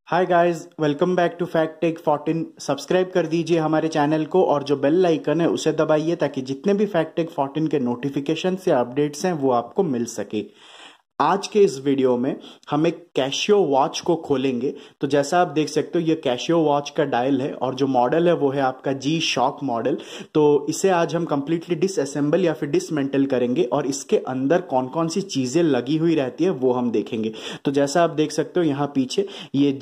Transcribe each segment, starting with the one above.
Hi guys, welcome back to fact tech 14। Subscribe कर दीजिए हमारे चैनल को और जो बेल आइकन है उसे दबाइए ताकि जितने भी फैक्ट टेक 14 के नोटिफिकेशन या अपडेट्स हैं वो आपको मिल सके। आज के इस वीडियो में हम एक कैशियो वॉच को खोलेंगे। तो जैसा आप देख सकते हो ये कैशियो वॉच का डायल है और जो मॉडल है वो है आपका जी शॉक मॉडल। तो इसे आज हम कंप्लीटली डिसअसेंबल या फिर डिसमेंटल करेंगे और इसके अंदर कौन कौन सी चीजें लगी हुई रहती है वो हम देखेंगे। तो जैसा आप देख सकते हो यहाँ पीछे ये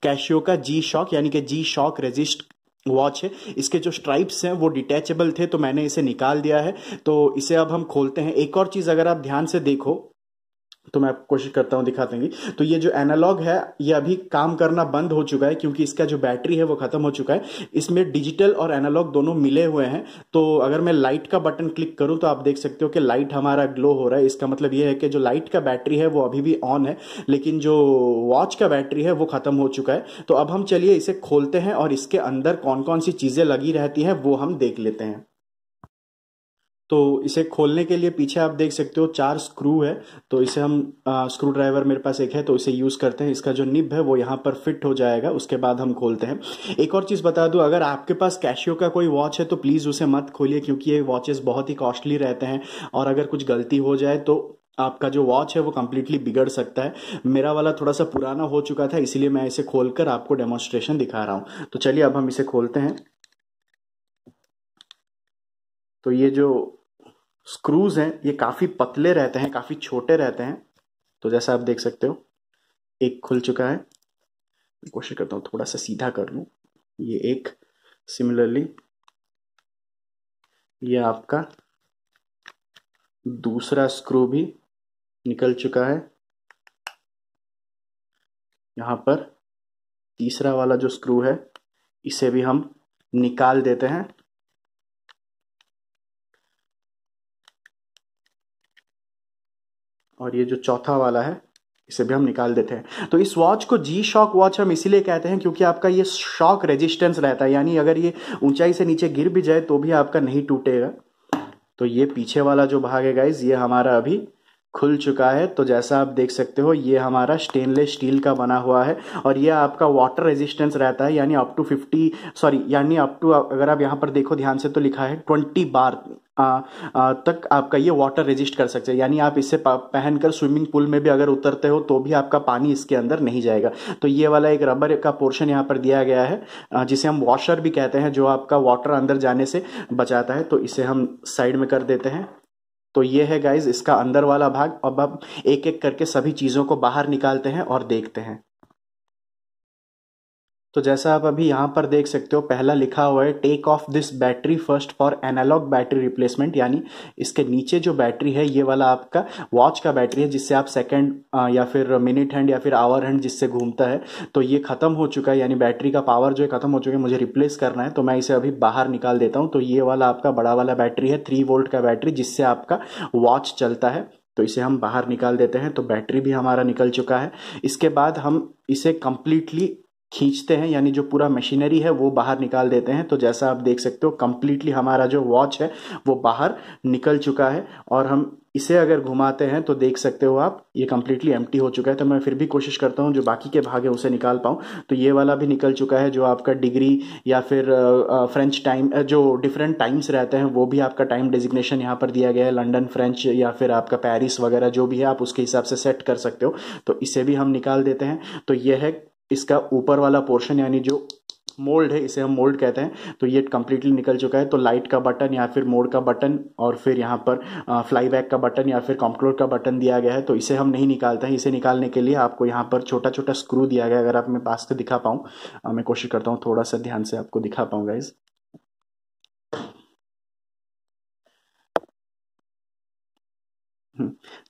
कैशियो का जी शॉक यानी कि जी शॉक रेजिस्ट वॉच है। इसके जो स्ट्राइप्स हैं वो डिटैचेबल थे तो मैंने इसे निकाल दिया है। तो इसे अब हम खोलते हैं। एक और चीज अगर आप ध्यान से देखो तो मैं कोशिश करता हूं दिखाते हैं। तो ये जो एनालॉग है ये अभी काम करना बंद हो चुका है क्योंकि इसका जो बैटरी है वो खत्म हो चुका है। इसमें डिजिटल और एनालॉग दोनों मिले हुए हैं। तो अगर मैं लाइट का बटन क्लिक करूं तो आप देख सकते हो कि लाइट हमारा ग्लो हो रहा है। इसका मतलब ये है कि जो लाइट का बैटरी है वो अभी भी ऑन है, लेकिन जो वॉच का बैटरी है वो खत्म हो चुका है। तो अब हम चलिए इसे खोलते हैं और इसके अंदर कौन कौन सी चीजें लगी रहती है वो हम देख लेते हैं। तो इसे खोलने के लिए पीछे आप देख सकते हो 4 स्क्रू है। तो इसे हम स्क्रू ड्राइवर मेरे पास एक है तो इसे यूज करते हैं। इसका जो निब है वो यहाँ पर फिट हो जाएगा, उसके बाद हम खोलते हैं। एक और चीज बता दूं, अगर आपके पास कैशियो का कोई वॉच है तो प्लीज उसे मत खोलिए क्योंकि ये वॉचेस बहुत ही कॉस्टली रहते हैं और अगर कुछ गलती हो जाए तो आपका जो वॉच है वो कंप्लीटली बिगड़ सकता है। मेरा वाला थोड़ा सा पुराना हो चुका था इसलिए मैं इसे खोलकर आपको डेमोन्स्ट्रेशन दिखा रहा हूं। तो चलिए अब हम इसे खोलते हैं। तो ये जो स्क्रूज हैं ये काफी पतले रहते हैं, काफी छोटे रहते हैं। तो जैसा आप देख सकते हो एक खुल चुका है। कोशिश करता हूं थोड़ा सा सीधा कर लूं। ये एक सिमिलरली ये आपका दूसरा स्क्रू भी निकल चुका है। यहां पर तीसरा वाला जो स्क्रू है इसे भी हम निकाल देते हैं। और ये जो चौथा वाला है इसे भी हम निकाल देते हैं। तो इस वॉच को जी शॉक वॉच हम इसीलिए कहते हैं क्योंकि आपका ये शॉक रेजिस्टेंस रहता है, यानी अगर ये ऊंचाई से नीचे गिर भी जाए तो भी आपका नहीं टूटेगा। तो ये पीछे वाला जो भाग है गाइज ये हमारा अभी खुल चुका है। तो जैसा आप देख सकते हो ये हमारा स्टेनलेस स्टील का बना हुआ है और ये आपका वाटर रेजिस्टेंस रहता है, यानी अप टू 50 सॉरी यानी अप टू, अगर आप यहाँ पर देखो ध्यान से तो लिखा है 20 बार तक आपका ये वाटर रेजिस्ट कर सकते हैं। यानी आप इसे पहनकर स्विमिंग पूल में भी अगर उतरते हो तो भी आपका पानी इसके अंदर नहीं जाएगा। तो ये वाला एक रबर का पोर्शन यहाँ पर दिया गया है जिसे हम वॉशर भी कहते हैं, जो आपका वाटर अंदर जाने से बचाता है। तो इसे हम साइड में कर देते हैं। तो ये है गाइज इसका अंदर वाला भाग। अब हम एक एक करके सभी चीजों को बाहर निकालते हैं और देखते हैं। तो जैसा आप अभी यहाँ पर देख सकते हो पहला लिखा हुआ है take off this battery first for analog battery replacement, यानी इसके नीचे जो बैटरी है ये वाला आपका वॉच का बैटरी है जिससे आप सेकंड या फिर मिनट हैंड या फिर आवर हैंड जिससे घूमता है। तो ये खत्म हो चुका है, यानी बैटरी का पावर जो है खत्म हो चुका है, मुझे रिप्लेस करना है। तो मैं इसे अभी बाहर निकाल देता हूँ। तो ये वाला आपका बड़ा वाला बैटरी है 3 वोल्ट का बैटरी जिससे आपका वॉच चलता है। तो इसे हम बाहर निकाल देते हैं। तो बैटरी भी हमारा निकल चुका है। इसके बाद हम इसे कंप्लीटली खींचते हैं, यानी जो पूरा मशीनरी है वो बाहर निकाल देते हैं। तो जैसा आप देख सकते हो कंप्लीटली हमारा जो वॉच है वो बाहर निकल चुका है। और हम इसे अगर घुमाते हैं तो देख सकते हो आप ये कंप्लीटली एम्प्टी हो चुका है। तो मैं फिर भी कोशिश करता हूँ जो बाकी के भाग है उसे निकाल पाऊँ। तो ये वाला भी निकल चुका है। जो आपका डिग्री या फिर फ्रेंच टाइम, जो डिफरेंट टाइम्स रहते हैं वो भी आपका टाइम डेजिग्नेशन यहाँ पर दिया गया है, लंदन फ्रेंच या फिर आपका पेरिस वगैरह जो भी है आप उसके हिसाब से सेट कर सकते हो। तो इसे भी हम निकाल देते हैं। तो ये है इसका ऊपर वाला पोर्शन, यानी जो मोल्ड है इसे हम मोल्ड कहते हैं। तो ये कंप्लीटली निकल चुका है। तो लाइट का बटन या फिर मोड का बटन और फिर यहाँ पर फ्लाई बैक का बटन या फिर कंट्रोल का बटन दिया गया है। तो इसे हम नहीं निकालते हैं। इसे निकालने के लिए आपको यहाँ पर छोटा छोटा स्क्रू दिया गया है। अगर आप मैं पास से दिखा पाऊँ, मैं कोशिश करता हूँ थोड़ा सा ध्यान से आपको दिखा पाऊँ गाइज।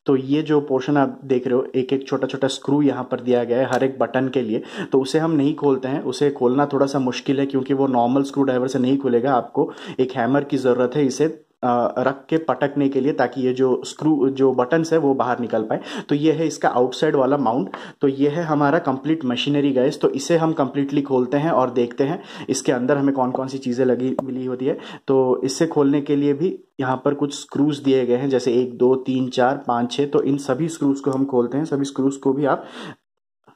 तो ये जो पोर्शन आप देख रहे हो एक एक छोटा छोटा स्क्रू यहाँ पर दिया गया है हर एक बटन के लिए। तो उसे हम नहीं खोलते हैं, उसे खोलना थोड़ा सा मुश्किल है क्योंकि वो नॉर्मल स्क्रू ड्राइवर से नहीं खुलेगा। आपको एक हैमर की जरूरत है इसे रख के पटकने के लिए, ताकि ये जो स्क्रू जो बटन्स है वो बाहर निकल पाए। तो ये है इसका आउटसाइड वाला माउंट। तो ये है हमारा कंप्लीट मशीनरी गाइस। तो इसे हम कंप्लीटली खोलते हैं और देखते हैं इसके अंदर हमें कौन कौन सी चीजें लगी मिली होती है। तो इससे खोलने के लिए भी यहाँ पर कुछ स्क्रूज दिए गए हैं, जैसे 1 2 3 4 5 6। तो इन सभी स्क्रूज को हम खोलते हैं। सभी स्क्रूज को भी आप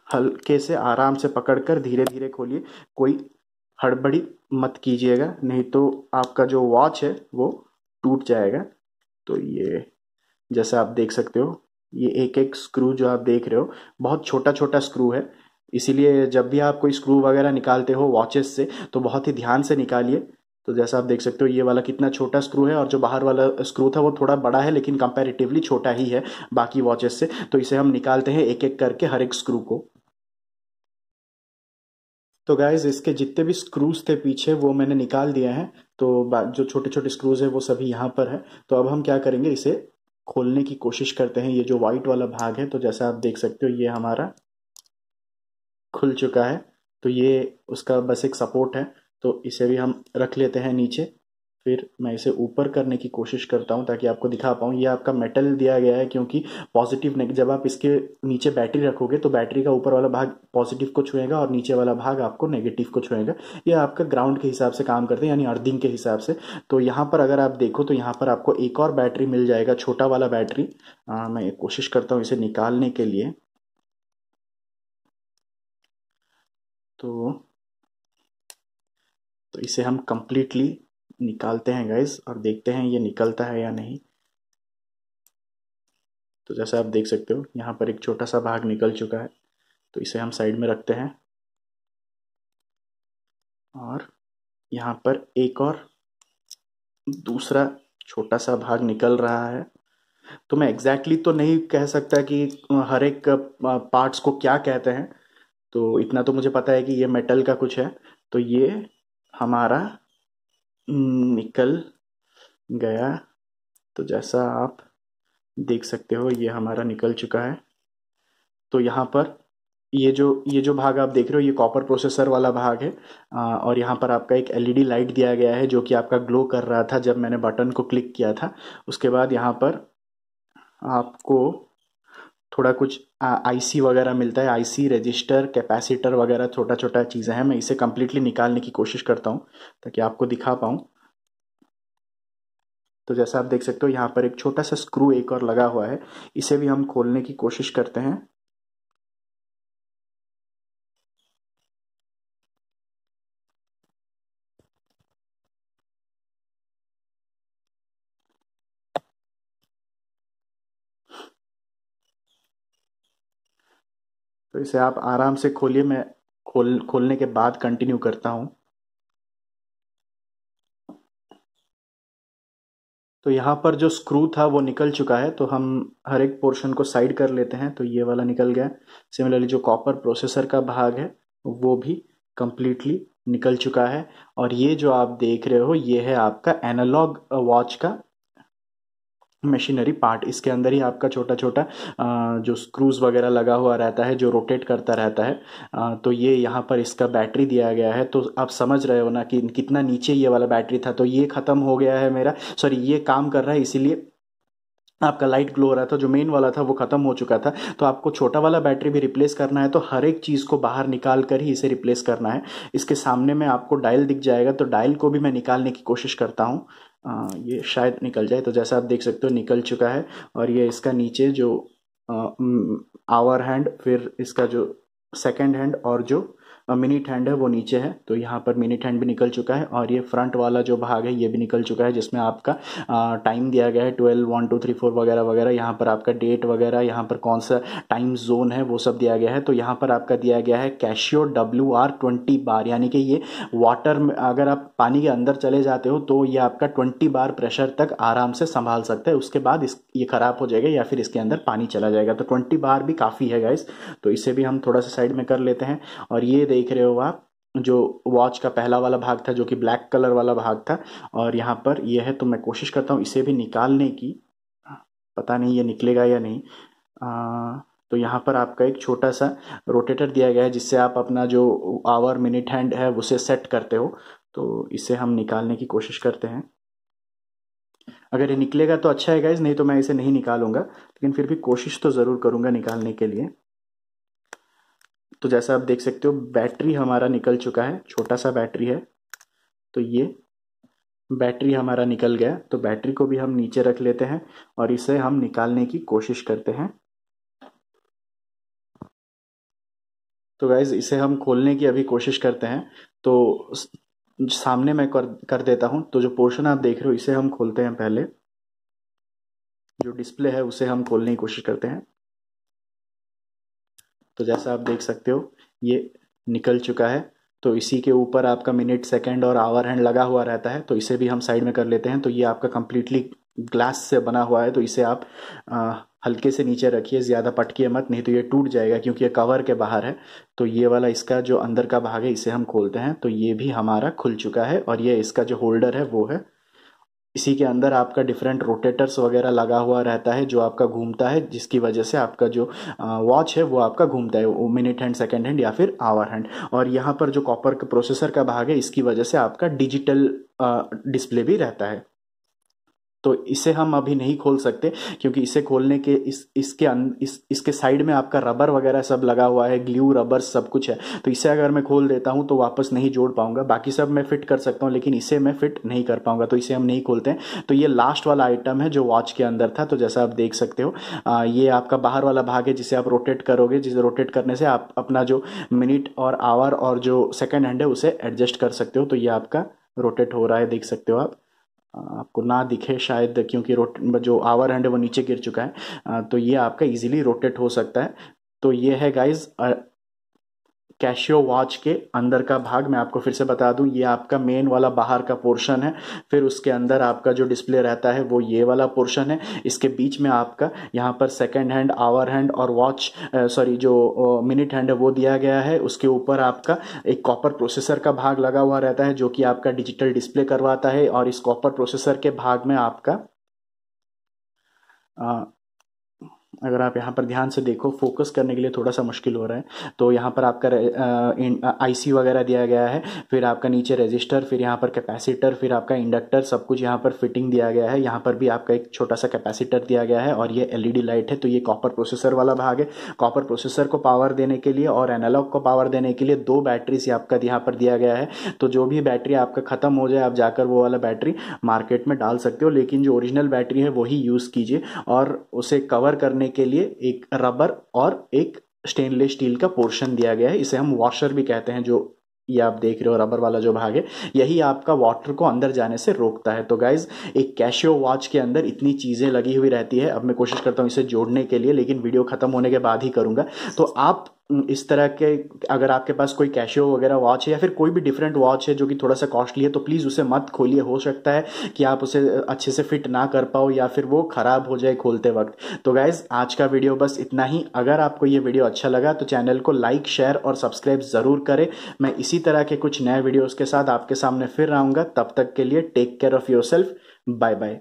हल्के से आराम से पकड़कर धीरे धीरे खोलिए, कोई हड़बड़ी मत कीजिएगा, नहीं तो आपका जो वॉच है वो टूट जाएगा। तो ये जैसा आप देख सकते हो, ये एक एक स्क्रू जो आप देख रहे हो बहुत छोटा छोटा स्क्रू है, इसीलिए जब भी आप कोई स्क्रू वगैरह निकालते हो वॉचेस से तो बहुत ही ध्यान से निकालिए। तो जैसा आप देख सकते हो ये वाला कितना छोटा स्क्रू है, और जो बाहर वाला स्क्रू था वो थोड़ा बड़ा है लेकिन कंपैरेटिवली छोटा ही है बाकी वॉचेस से। तो इसे हम निकालते हैं एक एक करके हर एक स्क्रू को। तो गाइज इसके जितने भी स्क्रूज थे पीछे वो मैंने निकाल दिए हैं। तो जो छोटे छोटे स्क्रूज है वो सभी यहाँ पर है। तो अब हम क्या करेंगे, इसे खोलने की कोशिश करते हैं। ये जो व्हाइट वाला भाग है, तो जैसा आप देख सकते हो ये हमारा खुल चुका है। तो ये उसका बस एक सपोर्ट है, तो इसे भी हम रख लेते हैं नीचे। फिर मैं इसे ऊपर करने की कोशिश करता हूँ ताकि आपको दिखा पाऊँ। ये आपका मेटल दिया गया है, क्योंकि पॉजिटिव नेगेटिव जब आप इसके नीचे बैटरी रखोगे तो बैटरी का ऊपर वाला भाग पॉजिटिव को छुएगा और नीचे वाला भाग आपको नेगेटिव को छुएगा। ये आपका ग्राउंड के हिसाब से काम करते हैं, यानी अर्थिंग के हिसाब से। तो यहाँ पर अगर आप देखो तो यहाँ पर आपको एक और बैटरी मिल जाएगा, छोटा वाला बैटरी। मैं कोशिश करता हूँ इसे निकालने के लिए। तो इसे हम कंप्लीटली निकालते हैं गाइज, और देखते हैं ये निकलता है या नहीं। तो जैसा आप देख सकते हो यहाँ पर एक छोटा सा भाग निकल चुका है। तो इसे हम साइड में रखते हैं, और यहाँ पर एक और दूसरा छोटा सा भाग निकल रहा है। तो मैं एग्जैक्टली तो नहीं कह सकता कि हर एक पार्ट्स को क्या कहते हैं। तो इतना तो मुझे पता है कि ये मेटल का कुछ है। तो ये हमारा निकल गया। तो जैसा आप देख सकते हो ये हमारा निकल चुका है। तो यहाँ पर ये जो भाग आप देख रहे हो ये कॉपर प्रोसेसर वाला भाग है। और यहाँ पर आपका एक एलईडी लाइट दिया गया है जो कि आपका ग्लो कर रहा था जब मैंने बटन को क्लिक किया था। उसके बाद यहाँ पर आपको थोड़ा कुछ आईसी वगैरह मिलता है, आईसी रजिस्टर कैपेसिटर वगैरह छोटा छोटा चीज़ें हैं। मैं इसे कम्प्लीटली निकालने की कोशिश करता हूँ ताकि आपको दिखा पाऊँ। तो जैसा आप देख सकते हो यहाँ पर एक छोटा सा स्क्रू एक और लगा हुआ है, इसे भी हम खोलने की कोशिश करते हैं। तो इसे आप आराम से खोलिए, मैं खोलने के बाद कंटिन्यू करता हूँ। तो यहाँ पर जो स्क्रू था वो निकल चुका है, तो हम हर एक पोर्शन को साइड कर लेते हैं। तो ये वाला निकल गया। सिमिलरली जो कॉपर प्रोसेसर का भाग है वो भी कंप्लीटली निकल चुका है। और ये जो आप देख रहे हो ये है आपका एनालॉग वॉच का मशीनरी पार्ट। इसके अंदर ही आपका छोटा छोटा जो स्क्रूज वगैरह लगा हुआ रहता है जो रोटेट करता रहता है। तो ये यहाँ पर इसका बैटरी दिया गया है। तो आप समझ रहे हो ना कि कितना नीचे ये वाला बैटरी था। तो ये ख़त्म हो गया है मेरा, सॉरी ये काम कर रहा है, इसीलिए आपका लाइट ग्लो हो रहा था। जो मेन वाला था वो खत्म हो चुका था। तो आपको छोटा वाला बैटरी भी रिप्लेस करना है तो हर एक चीज़ को बाहर निकाल कर ही इसे रिप्लेस करना है। इसके सामने में आपको डायल दिख जाएगा, तो डायल को भी मैं निकालने की कोशिश करता हूँ। ये शायद निकल जाए। तो जैसा आप देख सकते हो निकल चुका है। और ये इसका नीचे जो आवर हैंड, फिर इसका जो सेकेंड हैंड और जो मिनट हैंड है वो नीचे है। तो यहाँ पर मिनट हैंड भी निकल चुका है। और ये फ्रंट वाला जो भाग है ये भी निकल चुका है, जिसमें आपका टाइम दिया गया है 12, 1, 2, 3, 4 वगैरह वगैरह। यहाँ पर आपका डेट वगैरह, यहाँ पर कौन सा टाइम जोन है वो सब दिया गया है। तो यहाँ पर आपका दिया गया है कैशियो WR20 बार, यानी कि ये वाटर में अगर आप पानी के अंदर चले जाते हो तो ये आपका 20 बार प्रेशर तक आराम से संभाल सकता है। उसके बाद ये खराब हो जाएगा या फिर इसके अंदर पानी चला जाएगा। तो 20 बार भी काफ़ी है गाइस। तो इसे भी हम थोड़ा सा साइड में कर लेते हैं। और ये देख रहे हो आप जो वॉच का पहला वाला भाग था जो कि ब्लैक कलर वाला भाग था, और यहाँ पर ये है। तो मैं कोशिश करता हूँ इसे भी निकालने की, पता नहीं ये निकलेगा या नहीं। तो यहाँ पर आपका एक छोटा सा रोटेटर दिया गया है जिससे आप अपना जो आवर मिनट हैंड है उसे सेट करते हो। तो इसे हम निकालने की कोशिश करते हैं। अगर ये निकलेगा तो अच्छा है गाइज, नहीं तो मैं इसे नहीं निकालूंगा, लेकिन फिर भी कोशिश तो ज़रूर करूंगा निकालने के लिए। तो जैसा आप देख सकते हो बैटरी हमारा निकल चुका है, छोटा सा बैटरी है। तो ये बैटरी हमारा निकल गया। तो बैटरी को भी हम नीचे रख लेते हैं और इसे हम निकालने की कोशिश करते हैं। तो गाइज इसे हम खोलने की अभी कोशिश करते हैं। तो सामने मैं कर देता हूं। तो जो पोर्शन आप देख रहे हो इसे हम खोलते हैं। पहले जो डिस्प्ले है उसे हम खोलने की कोशिश करते हैं। तो जैसा आप देख सकते हो ये निकल चुका है। तो इसी के ऊपर आपका मिनट, सेकंड और आवर हैंड लगा हुआ रहता है। तो इसे भी हम साइड में कर लेते हैं। तो ये आपका कंप्लीटली ग्लास से बना हुआ है। तो इसे आप हल्के से नीचे रखिए, ज़्यादा पटकिए मत, नहीं तो ये टूट जाएगा क्योंकि ये कवर के बाहर है। तो ये वाला इसका जो अंदर का भाग है इसे हम खोलते हैं। तो ये भी हमारा खुल चुका है और ये इसका जो होल्डर है वो है। इसी के अंदर आपका डिफरेंट रोटेटर्स वगैरह लगा हुआ रहता है जो आपका घूमता है, जिसकी वजह से आपका जो वॉच है वो आपका घूमता है, वो मिनट हैंड, सेकंड हैंड या फिर आवर हैंड। और यहाँ पर जो कॉपर का प्रोसेसर का भाग है इसकी वजह से आपका डिजिटल डिस्प्ले भी रहता है। तो इसे हम अभी नहीं खोल सकते क्योंकि इसे खोलने के इसके साइड में आपका रबर वगैरह सब लगा हुआ है, ग्लू रबर सब कुछ है। तो इसे अगर मैं खोल देता हूं तो वापस नहीं जोड़ पाऊंगा। बाकी सब मैं फिट कर सकता हूं लेकिन इसे मैं फिट नहीं कर पाऊंगा, तो इसे हम नहीं खोलते हैं। तो ये लास्ट वाला आइटम है जो वॉच के अंदर था। तो जैसा आप देख सकते हो ये आपका बाहर वाला भाग है जिसे आप रोटेट करोगे, जिसे रोटेट करने से आप अपना जो मिनट और आवर और जो सेकेंड हैंड है उसे एडजस्ट कर सकते हो। तो ये आपका रोटेट हो रहा है, देख सकते हो आप। आपको ना दिखे शायद क्योंकि जो आवर हैंड है वो नीचे गिर चुका है। तो ये आपका इजीली रोटेट हो सकता है। तो ये है गाइज कैशियो वॉच के अंदर का भाग। मैं आपको फिर से बता दूं, ये आपका मेन वाला बाहर का पोर्शन है। फिर उसके अंदर आपका जो डिस्प्ले रहता है वो ये वाला पोर्शन है। इसके बीच में आपका यहाँ पर सेकंड हैंड, आवर हैंड और वॉच जो मिनट हैंड है वो दिया गया है। उसके ऊपर आपका एक कॉपर प्रोसेसर का भाग लगा हुआ रहता है जो कि आपका डिजिटल डिस्प्ले करवाता है। और इस कॉपर प्रोसेसर के भाग में आपका अगर आप यहाँ पर ध्यान से देखो, फोकस करने के लिए थोड़ा सा मुश्किल हो रहा है। तो यहाँ पर आपका आईसी वगैरह दिया गया है, फिर आपका नीचे रजिस्टर, फिर यहाँ पर कैपेसिटर, फिर आपका इंडक्टर, सब कुछ यहाँ पर फिटिंग दिया गया है। यहाँ पर भी आपका एक छोटा सा कैपेसिटर दिया गया है और ये एलईडी लाइट है। तो ये कॉपर प्रोसेसर वाला भाग है। कॉपर प्रोसेसर को पावर देने के लिए और एनालॉग को पावर देने के लिए 2 बैटरीज आपका यहाँ पर दिया गया है। तो जो भी बैटरी आपका खत्म हो जाए आप जाकर वो वाला बैटरी मार्केट में डाल सकते हो, लेकिन जो ओरिजिनल बैटरी है वही यूज़ कीजिए। और उसे कवर करने के लिए एक रबर और एक स्टेनलेस स्टील का पोर्शन दिया गया है। इसे हम वॉशर भी कहते हैं। जो ये आप देख रहे हो रबर वाला जो भाग है यही आपका वाटर को अंदर जाने से रोकता है। तो गाइज एक कैशियो वॉच के अंदर इतनी चीजें लगी हुई रहती है। अब मैं कोशिश करता हूं इसे जोड़ने के लिए, लेकिन वीडियो खत्म होने के बाद ही करूंगा। तो आप इस तरह के अगर आपके पास कोई कैशियो वगैरह वॉच है या फिर कोई भी डिफरेंट वॉच है जो कि थोड़ा सा कॉस्टली है तो प्लीज उसे मत खोलिए। हो सकता है कि आप उसे अच्छे से फिट ना कर पाओ या फिर वो खराब हो जाए खोलते वक्त। तो गाइज आज का वीडियो बस इतना ही। अगर आपको ये वीडियो अच्छा लगा तो चैनल को लाइक, शेयर और सब्सक्राइब जरूर करें। मैं इसी तरह के कुछ नए वीडियोस के साथ आपके सामने फिर आऊंगा। तब तक के लिए take care of yourself. Bye bye.